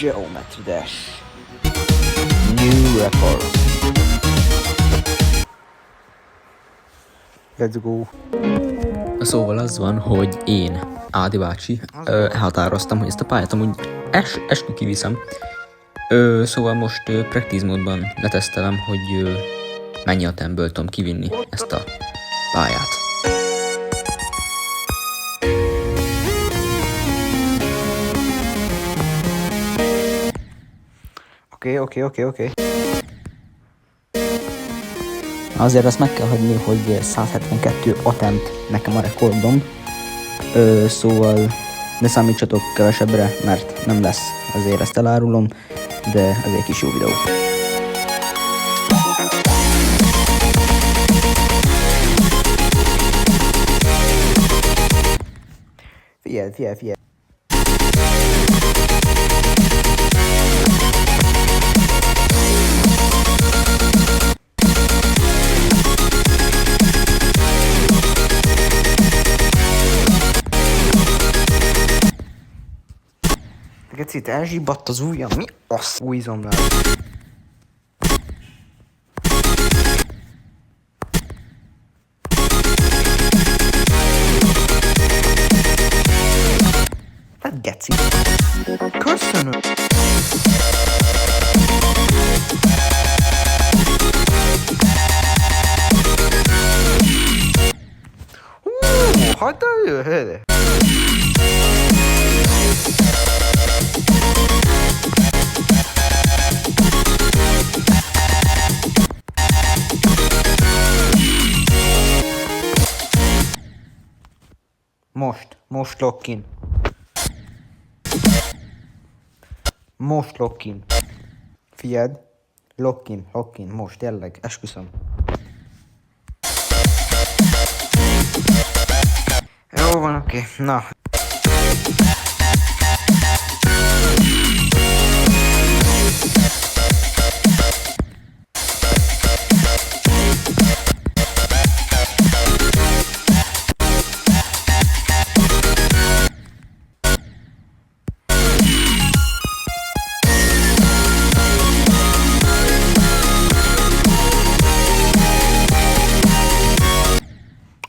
Geometry Dash. New record. Let's go. Szóval az van, hogy én, Ádi bácsi, elhatároztam, hogy ezt a pályát amúgy eskü kiviszem. Szóval most practice módban letesztelem, hogy mennyi atemből tudom kivinni ezt a pályát. Oké. Azért azt meg kell hagyni, hogy 172 attempt nekem a rekordom. Szóval ne számítsatok kevesebbre, mert nem lesz, azért ezt elárulom, de ez egy kis jó videó. Figyelj. Gecit, elzsibbadt az ujjam, mi az újzomlál? Hát geci. Köszönöm. Hagyd el, Most lock-in. Most lock-in. Figyeld. Lock-in, most, tényleg, esküszöm. Jó van, oké. Na.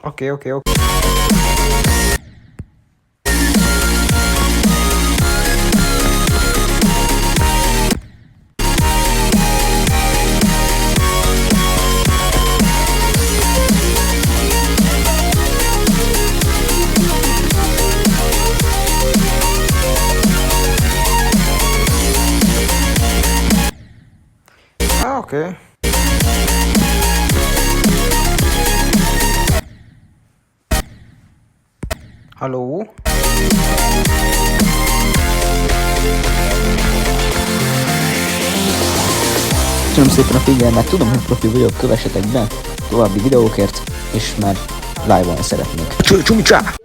Oké. Oké. Halló? Köszönöm szépen a figyelmet, tudom, hogy profi vagyok, kövessetek be további videókért, és már live-on szeretnék. Csumi csá!